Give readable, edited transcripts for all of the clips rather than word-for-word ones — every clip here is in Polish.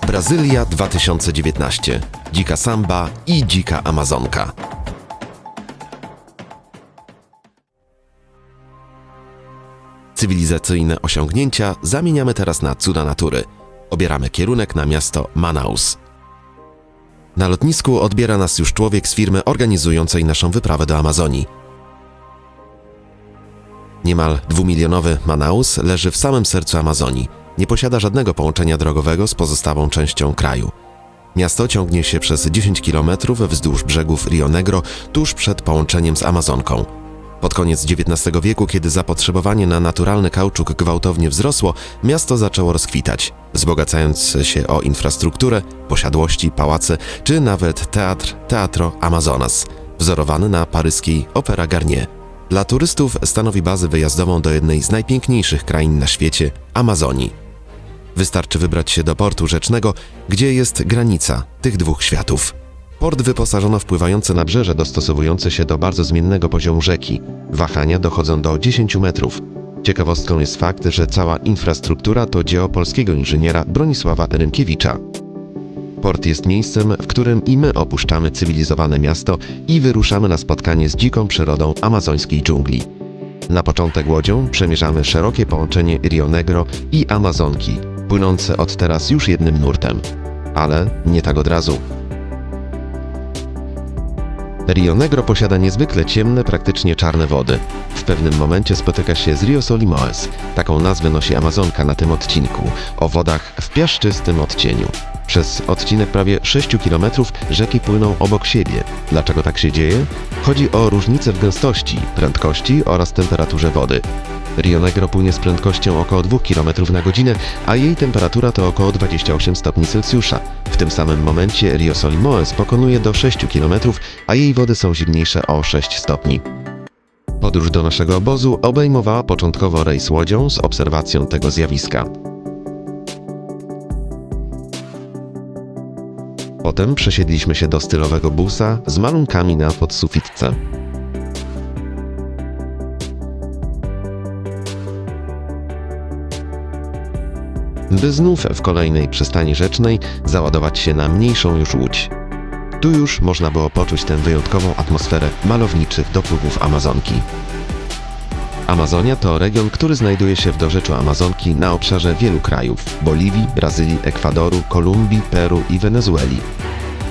Brazylia 2019. Dzika samba i dzika amazonka. Cywilizacyjne osiągnięcia zamieniamy teraz na cuda natury. Obieramy kierunek na miasto Manaus. Na lotnisku odbiera nas już człowiek z firmy organizującej naszą wyprawę do Amazonii. Niemal 2-milionowy Manaus leży w samym sercu Amazonii. Nie posiada żadnego połączenia drogowego z pozostałą częścią kraju. Miasto ciągnie się przez 10 km wzdłuż brzegów Rio Negro, tuż przed połączeniem z Amazonką. Pod koniec XIX wieku, kiedy zapotrzebowanie na naturalny kauczuk gwałtownie wzrosło, miasto zaczęło rozkwitać, wzbogacając się o infrastrukturę, posiadłości, pałace, czy nawet Teatro Amazonas, wzorowany na paryskiej Opera Garnier. Dla turystów stanowi bazę wyjazdową do jednej z najpiękniejszych krain na świecie – Amazonii. Wystarczy wybrać się do portu rzecznego, gdzie jest granica tych dwóch światów. Port wyposażono w pływające nabrzeże dostosowujące się do bardzo zmiennego poziomu rzeki. Wahania dochodzą do 10 metrów. Ciekawostką jest fakt, że cała infrastruktura to dzieło polskiego inżyniera Bronisława Rynkiewicza. Port jest miejscem, w którym i my opuszczamy cywilizowane miasto i wyruszamy na spotkanie z dziką przyrodą amazońskiej dżungli. Na początek łodzią przemierzamy szerokie połączenie Rio Negro i Amazonki, płynące od teraz już jednym nurtem. Ale nie tak od razu. Rio Negro posiada niezwykle ciemne, praktycznie czarne wody. W pewnym momencie spotyka się z Rio Solimões. Taką nazwę nosi Amazonka na tym odcinku, o wodach w piaszczystym odcieniu. Przez odcinek prawie 6 km rzeki płyną obok siebie. Dlaczego tak się dzieje? Chodzi o różnicę w gęstości, prędkości oraz temperaturze wody. Rio Negro płynie z prędkością około 2 km na godzinę, a jej temperatura to około 28 stopni Celsjusza. W tym samym momencie Rio Solimões pokonuje do 6 km, a jej wody są zimniejsze o 6 stopni. Podróż do naszego obozu obejmowała początkowo rejs łodzią z obserwacją tego zjawiska. Potem przesiedliśmy się do stylowego busa z malunkami na podsufitce. By znów w kolejnej przystani rzecznej załadować się na mniejszą już łódź. Tu już można było poczuć tę wyjątkową atmosferę malowniczych dopływów Amazonki. Amazonia to region, który znajduje się w dorzeczu Amazonki na obszarze wielu krajów – Boliwii, Brazylii, Ekwadoru, Kolumbii, Peru i Wenezueli.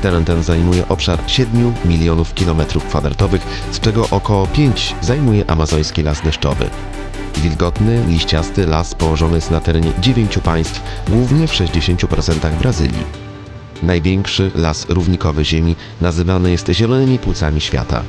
Teren ten zajmuje obszar 7 milionów km², z czego około 5 zajmuje amazoński las deszczowy. Wilgotny, liściasty las położony jest na terenie 9 państw, głównie w 60% Brazylii. Największy las równikowy Ziemi nazywany jest zielonymi płucami świata.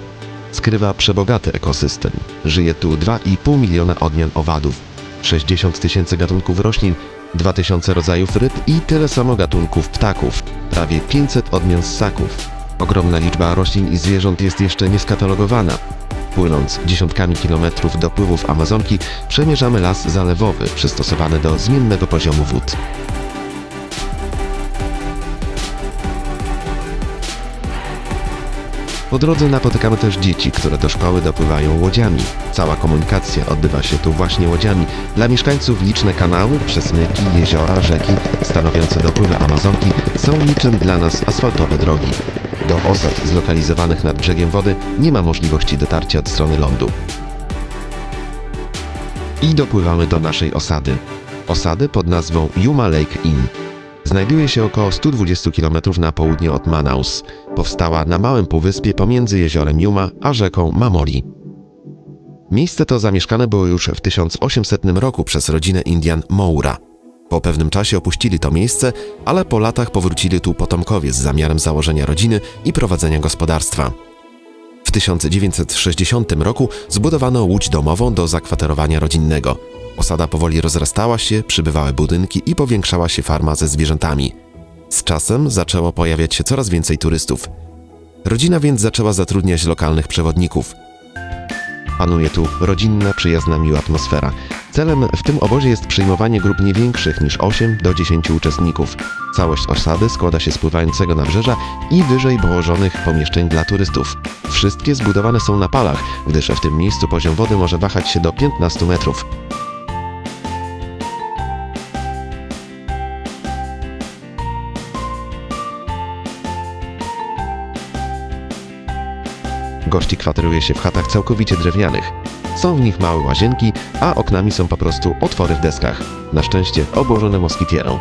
Skrywa przebogaty ekosystem. Żyje tu 2,5 miliona odmian owadów, 60 000 gatunków roślin, 2000 rodzajów ryb i tyle samo gatunków ptaków, prawie 500 odmian ssaków. Ogromna liczba roślin i zwierząt jest jeszcze nieskatalogowana. Płynąc dziesiątkami kilometrów dopływów Amazonki, przemierzamy las zalewowy przystosowany do zmiennego poziomu wód. Po drodze napotykamy też dzieci, które do szkoły dopływają łodziami. Cała komunikacja odbywa się tu właśnie łodziami. Dla mieszkańców liczne kanały, przesmyki, jeziora, rzeki stanowiące dopływy Amazonki są niczym dla nas asfaltowe drogi. Do osad zlokalizowanych nad brzegiem wody nie ma możliwości dotarcia od strony lądu. I dopływamy do naszej osady. Osady pod nazwą Yuma Lake Inn. Znajduje się około 120 km na południe od Manaus. Powstała na małym półwyspie pomiędzy jeziorem Yuma a rzeką Mamori. Miejsce to zamieszkane było już w 1800 roku przez rodzinę Indian Moura. Po pewnym czasie opuścili to miejsce, ale po latach powrócili tu potomkowie z zamiarem założenia rodziny i prowadzenia gospodarstwa. W 1960 roku zbudowano łódź domową do zakwaterowania rodzinnego. Osada powoli rozrastała się, przybywały budynki i powiększała się farma ze zwierzętami. Z czasem zaczęło pojawiać się coraz więcej turystów. Rodzina więc zaczęła zatrudniać lokalnych przewodników. Panuje tu rodzinna, przyjazna, miła atmosfera. Celem w tym obozie jest przyjmowanie grup nie większych niż 8 do 10 uczestników. Całość osady składa się z pływającego nabrzeża i wyżej położonych pomieszczeń dla turystów. Wszystkie zbudowane są na palach, gdyż w tym miejscu poziom wody może wahać się do 15 metrów. Gości kwateruje się w chatach całkowicie drewnianych. Są w nich małe łazienki, a oknami są po prostu otwory w deskach, na szczęście obłożone moskitierą.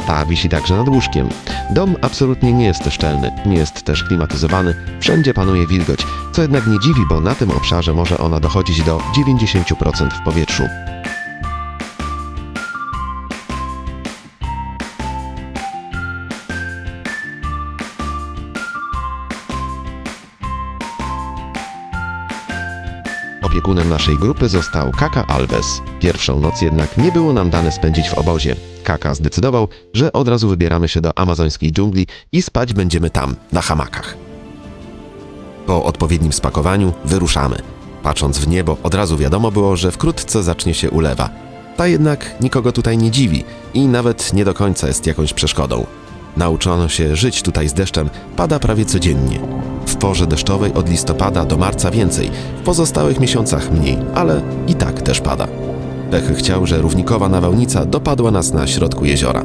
Ta wisi także nad łóżkiem. Dom absolutnie nie jest szczelny, nie jest też klimatyzowany, wszędzie panuje wilgoć, co jednak nie dziwi, bo na tym obszarze może ona dochodzić do 90% w powietrzu. Opiekunem naszej grupy został Kaka Alves. Pierwszą noc jednak nie było nam dane spędzić w obozie. Kaka zdecydował, że od razu wybieramy się do amazońskiej dżungli i spać będziemy tam, na hamakach. Po odpowiednim spakowaniu wyruszamy. Patrząc w niebo, od razu wiadomo było, że wkrótce zacznie się ulewa. Ta jednak nikogo tutaj nie dziwi i nawet nie do końca jest jakąś przeszkodą. Nauczono się żyć tutaj z deszczem, pada prawie codziennie. W porze deszczowej od listopada do marca więcej, w pozostałych miesiącach mniej, ale i tak też pada. Pech chciał, że równikowa nawałnica dopadła nas na środku jeziora.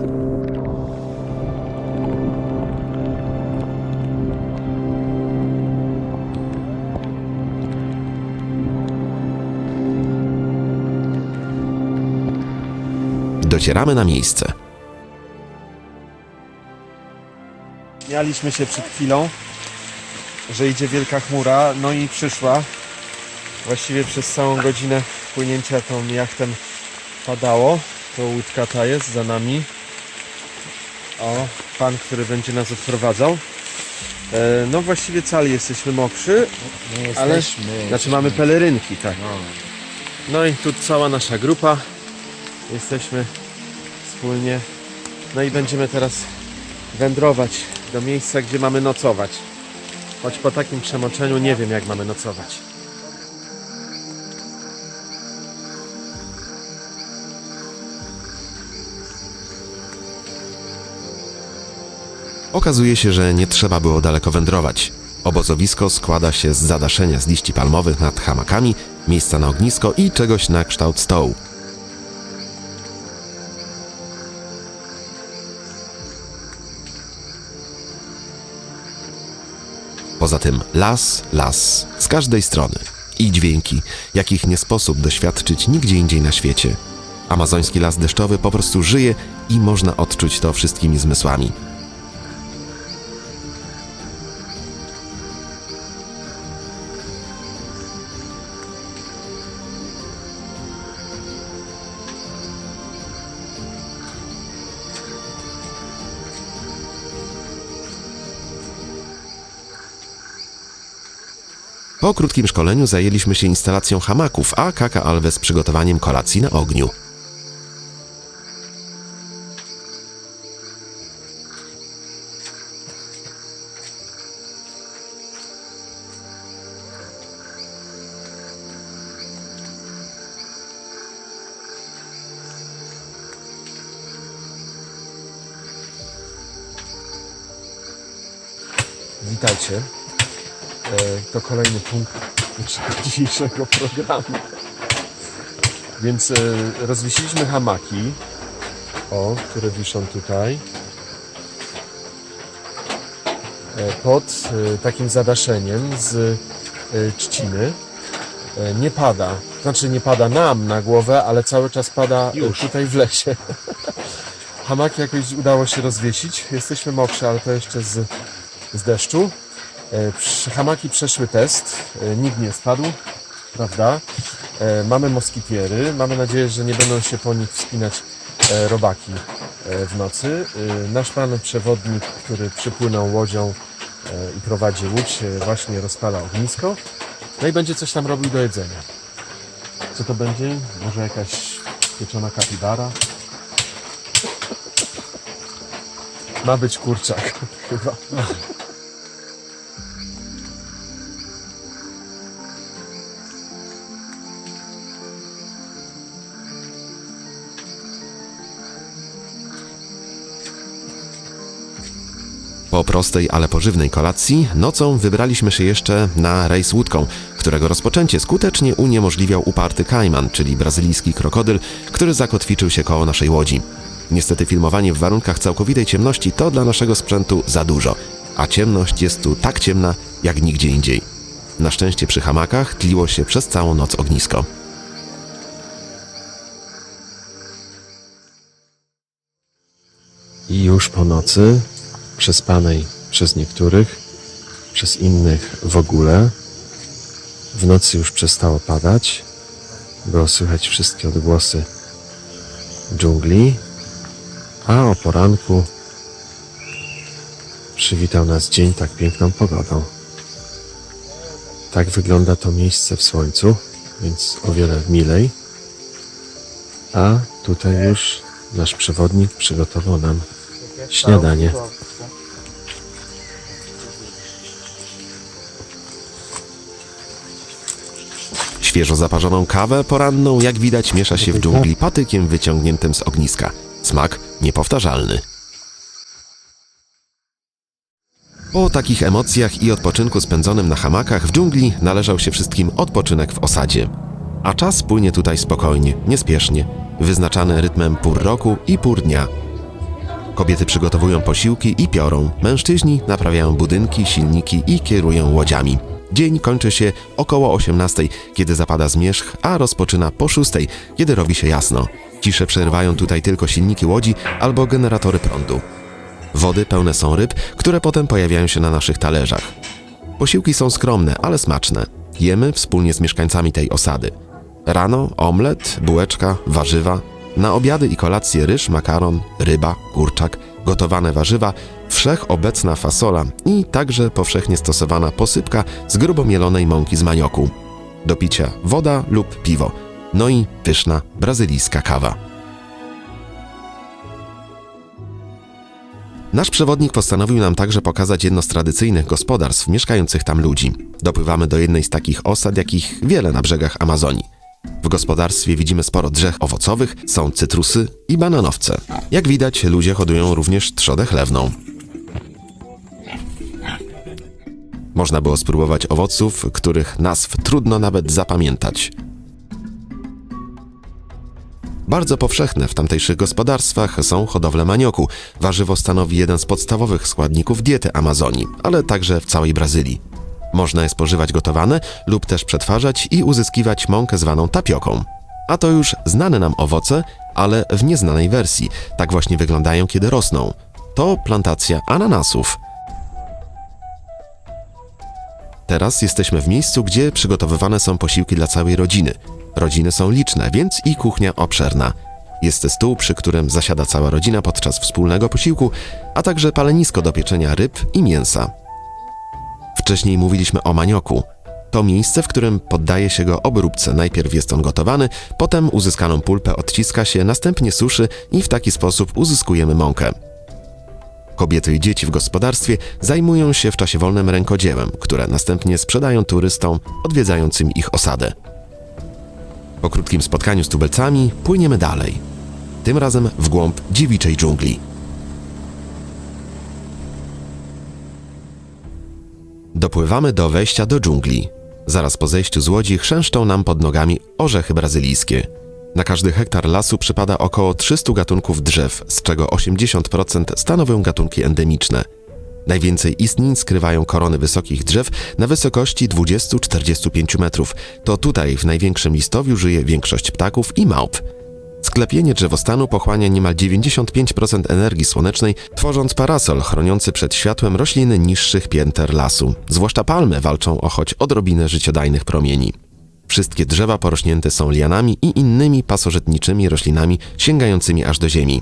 Docieramy na miejsce. Mialiśmy się przed chwilą, że idzie wielka chmura, no i przyszła. Właściwie przez całą godzinę płynięcia tą jachtem padało. To łódka ta jest za nami. O, pan, który będzie nas odprowadzał. No właściwie cali jesteśmy mokrzy, ale znaczy mamy pelerynki, tak. No i tu cała nasza grupa. Jesteśmy wspólnie. No i będziemy teraz wędrować do miejsca, gdzie mamy nocować. Choć po takim przemoczeniu nie wiem, jak mamy nocować. Okazuje się, że nie trzeba było daleko wędrować. Obozowisko składa się z zadaszenia z liści palmowych nad hamakami, miejsca na ognisko i czegoś na kształt stołu. Poza tym las z każdej strony i dźwięki, jakich nie sposób doświadczyć nigdzie indziej na świecie. Amazoński las deszczowy po prostu żyje i można odczuć to wszystkimi zmysłami. Po krótkim szkoleniu zajęliśmy się instalacją hamaków, a Kaka Alves przygotowaniem kolacji na ogniu. Witajcie. To kolejny punkt naszego dzisiejszego programu. Więc rozwiesiliśmy hamaki, które wiszą tutaj, pod takim zadaszeniem z trzciny. Nie pada, znaczy nie pada nam na głowę, ale cały czas pada tutaj w lesie. Hamaki jakoś udało się rozwiesić. Jesteśmy mokrzy, ale to jeszcze z deszczu. Hamaki przeszły test, nikt nie spadł, prawda? Mamy moskitiery, mamy nadzieję, że nie będą się po nich wspinać robaki w nocy. Nasz pan przewodnik, który przypłynął łodzią i prowadzi łódź, właśnie rozpala ognisko. No i będzie coś tam robił do jedzenia. Co to będzie? Może jakaś pieczona kapibara? Ma być kurczak, chyba. Po prostej, ale pożywnej kolacji, nocą wybraliśmy się jeszcze na rejs łódką, którego rozpoczęcie skutecznie uniemożliwiał uparty kajman, czyli brazylijski krokodyl, który zakotwiczył się koło naszej łodzi. Niestety filmowanie w warunkach całkowitej ciemności to dla naszego sprzętu za dużo, a ciemność jest tu tak ciemna jak nigdzie indziej. Na szczęście przy hamakach tliło się przez całą noc ognisko. I już po nocy, przespanej przez niektórych, przez innych w ogóle, w nocy już przestało padać, było słychać wszystkie odgłosy dżungli, a o poranku przywitał nas dzień tak piękną pogodą. Tak wygląda to miejsce w słońcu, więc o wiele milej. A tutaj już nasz przewodnik przygotował nam śniadanie. Świeżo zaparzoną kawę poranną, jak widać, miesza się w dżungli patykiem wyciągniętym z ogniska. Smak niepowtarzalny. Po takich emocjach i odpoczynku spędzonym na hamakach w dżungli należał się wszystkim odpoczynek w osadzie. A czas płynie tutaj spokojnie, niespiesznie, wyznaczany rytmem pór roku i pór dnia. Kobiety przygotowują posiłki i piorą, mężczyźni naprawiają budynki, silniki i kierują łodziami. Dzień kończy się około 18, kiedy zapada zmierzch, a rozpoczyna po 6, kiedy robi się jasno. Ciszę przerywają tutaj tylko silniki łodzi albo generatory prądu. Wody pełne są ryb, które potem pojawiają się na naszych talerzach. Posiłki są skromne, ale smaczne. Jemy wspólnie z mieszkańcami tej osady. Rano omlet, bułeczka, warzywa. Na obiady i kolacje ryż, makaron, ryba, kurczak, gotowane warzywa, wszechobecna fasola i także powszechnie stosowana posypka z grubo mielonej mąki z manioku. Do picia woda lub piwo. No i pyszna brazylijska kawa. Nasz przewodnik postanowił nam także pokazać jedno z tradycyjnych gospodarstw mieszkających tam ludzi. Dopływamy do jednej z takich osad, jakich wiele na brzegach Amazonii. W gospodarstwie widzimy sporo drzew owocowych, są cytrusy i bananowce. Jak widać, ludzie hodują również trzodę chlewną. Można było spróbować owoców, których nazw trudno nawet zapamiętać. Bardzo powszechne w tamtejszych gospodarstwach są hodowle manioku. Warzywo stanowi jeden z podstawowych składników diety Amazonii, ale także w całej Brazylii. Można je spożywać gotowane lub też przetwarzać i uzyskiwać mąkę zwaną tapioką. A to już znane nam owoce, ale w nieznanej wersji. Tak właśnie wyglądają, kiedy rosną. To plantacja ananasów. Teraz jesteśmy w miejscu, gdzie przygotowywane są posiłki dla całej rodziny. Rodziny są liczne, więc i kuchnia obszerna. Jest stół, przy którym zasiada cała rodzina podczas wspólnego posiłku, a także palenisko do pieczenia ryb i mięsa. Wcześniej mówiliśmy o manioku. To miejsce, w którym poddaje się go obróbce. Najpierw jest on gotowany, potem uzyskaną pulpę odciska się, następnie suszy i w taki sposób uzyskujemy mąkę. Kobiety i dzieci w gospodarstwie zajmują się w czasie wolnym rękodziełem, które następnie sprzedają turystom odwiedzającym ich osadę. Po krótkim spotkaniu z tubylcami płyniemy dalej. Tym razem w głąb dziewiczej dżungli. Dopływamy do wejścia do dżungli. Zaraz po zejściu z łodzi chrzęszczą nam pod nogami orzechy brazylijskie. Na każdy hektar lasu przypada około 300 gatunków drzew, z czego 80% stanowią gatunki endemiczne. Najwięcej istnień skrywają korony wysokich drzew na wysokości 20-45 metrów. To tutaj w największym listowiu żyje większość ptaków i małp. Sklepienie drzewostanu pochłania niemal 95% energii słonecznej, tworząc parasol chroniący przed światłem rośliny niższych pięter lasu. Zwłaszcza palmy walczą o choć odrobinę życiodajnych promieni. Wszystkie drzewa porośnięte są lianami i innymi pasożytniczymi roślinami sięgającymi aż do ziemi.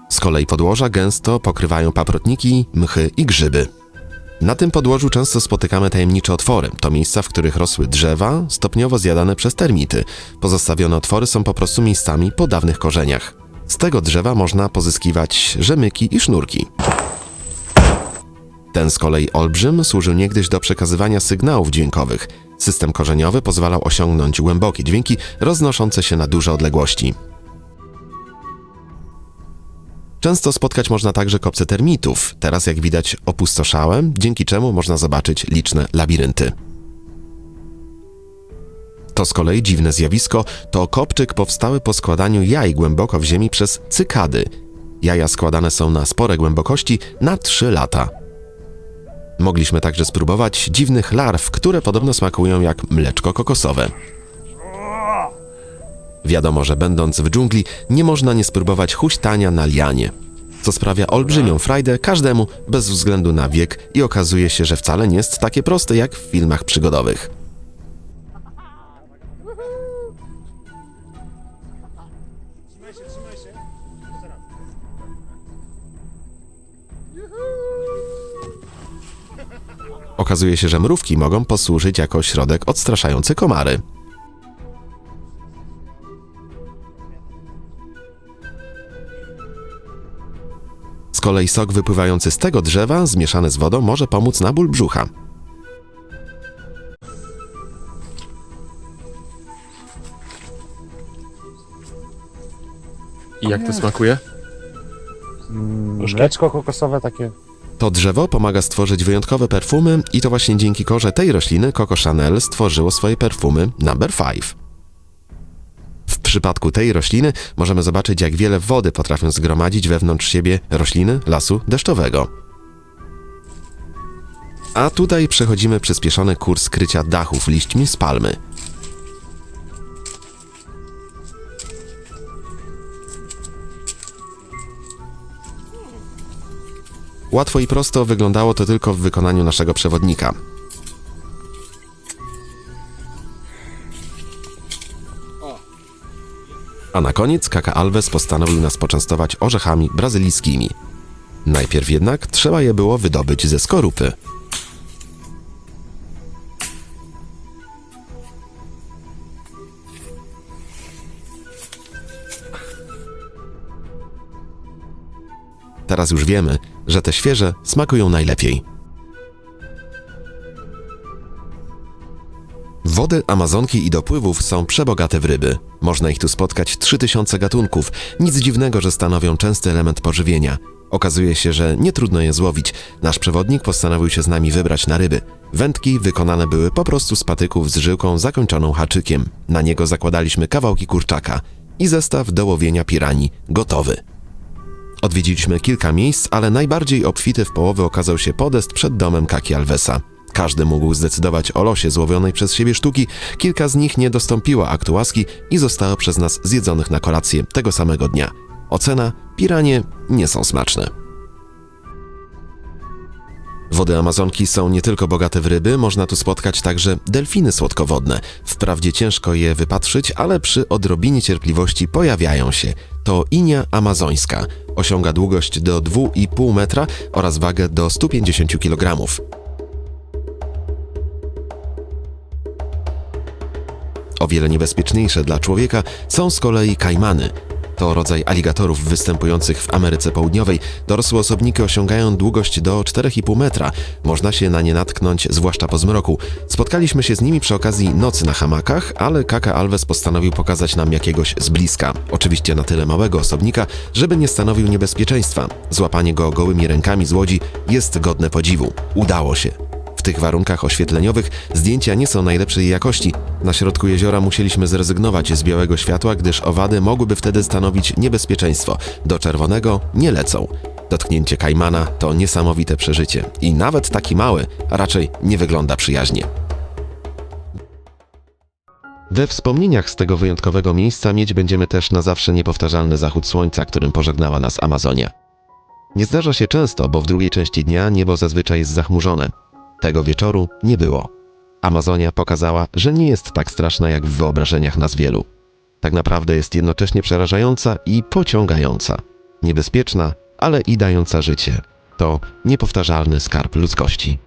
Z kolei podłoża gęsto pokrywają paprotniki, mchy i grzyby. Na tym podłożu często spotykamy tajemnicze otwory. To miejsca, w których rosły drzewa, stopniowo zjadane przez termity. Pozostawione otwory są po prostu miejscami po dawnych korzeniach. Z tego drzewa można pozyskiwać rzemyki i sznurki. Ten z kolei olbrzym służył niegdyś do przekazywania sygnałów dźwiękowych. System korzeniowy pozwalał osiągnąć głębokie dźwięki roznoszące się na duże odległości. Często spotkać można także kopce termitów, teraz jak widać opustoszałe, dzięki czemu można zobaczyć liczne labirynty. To z kolei dziwne zjawisko to kopczyk powstały po składaniu jaj głęboko w ziemi przez cykady. Jaja składane są na spore głębokości na 3 lata. Mogliśmy także spróbować dziwnych larw, które podobno smakują jak mleczko kokosowe. Wiadomo, że będąc w dżungli nie można nie spróbować huśtania na lianie, co sprawia olbrzymią frajdę każdemu bez względu na wiek i okazuje się, że wcale nie jest takie proste jak w filmach przygodowych. Trzymaj się. Teraz. Okazuje się, że mrówki mogą posłużyć jako środek odstraszający komary. Z kolei sok wypływający z tego drzewa, zmieszany z wodą, może pomóc na ból brzucha. I jak to smakuje? Mleczko kokosowe takie. To drzewo pomaga stworzyć wyjątkowe perfumy i to właśnie dzięki korze tej rośliny Coco Chanel stworzyło swoje perfumy Number 5. W przypadku tej rośliny możemy zobaczyć, jak wiele wody potrafią zgromadzić wewnątrz siebie rośliny lasu deszczowego. A tutaj przechodzimy przyspieszony kurs krycia dachów liśćmi z palmy. Łatwo i prosto wyglądało to tylko w wykonaniu naszego przewodnika. A na koniec Kaka Alves postanowił nas poczęstować orzechami brazylijskimi. Najpierw jednak trzeba je było wydobyć ze skorupy. Teraz już wiemy, że te świeże smakują najlepiej. Wody Amazonki i dopływów są przebogate w ryby. Można ich tu spotkać 3000 gatunków. Nic dziwnego, że stanowią częsty element pożywienia. Okazuje się, że nie trudno je złowić. Nasz przewodnik postanowił się z nami wybrać na ryby. Wędki wykonane były po prostu z patyków z żyłką zakończoną haczykiem. Na niego zakładaliśmy kawałki kurczaka i zestaw do łowienia piranii gotowy. Odwiedziliśmy kilka miejsc, ale najbardziej obfity w połowy okazał się podest przed domem Kaki Alvesa. Każdy mógł zdecydować o losie złowionej przez siebie sztuki, kilka z nich nie dostąpiło aktu łaski i zostało przez nas zjedzonych na kolację tego samego dnia. Ocena: piranie nie są smaczne. Wody Amazonki są nie tylko bogate w ryby, można tu spotkać także delfiny słodkowodne. Wprawdzie ciężko je wypatrzyć, ale przy odrobinie cierpliwości pojawiają się. To inia amazońska. Osiąga długość do 2,5 metra oraz wagę do 150 kg. O wiele niebezpieczniejsze dla człowieka są z kolei kajmany. To rodzaj aligatorów występujących w Ameryce Południowej. Dorosłe osobniki osiągają długość do 4,5 metra. Można się na nie natknąć, zwłaszcza po zmroku. Spotkaliśmy się z nimi przy okazji nocy na hamakach, ale Kaka Alves postanowił pokazać nam jakiegoś z bliska. Oczywiście na tyle małego osobnika, żeby nie stanowił niebezpieczeństwa. Złapanie go gołymi rękami z łodzi jest godne podziwu. Udało się. W tych warunkach oświetleniowych zdjęcia nie są najlepszej jakości. Na środku jeziora musieliśmy zrezygnować z białego światła, gdyż owady mogłyby wtedy stanowić niebezpieczeństwo. Do czerwonego nie lecą. Dotknięcie kajmana to niesamowite przeżycie. I nawet taki mały raczej nie wygląda przyjaźnie. We wspomnieniach z tego wyjątkowego miejsca mieć będziemy też na zawsze niepowtarzalny zachód słońca, którym pożegnała nas Amazonia. Nie zdarza się często, bo w drugiej części dnia niebo zazwyczaj jest zachmurzone. Tego wieczoru nie było. Amazonia pokazała, że nie jest tak straszna jak w wyobrażeniach nas wielu. Tak naprawdę jest jednocześnie przerażająca i pociągająca. Niebezpieczna, ale i dająca życie. To niepowtarzalny skarb ludzkości.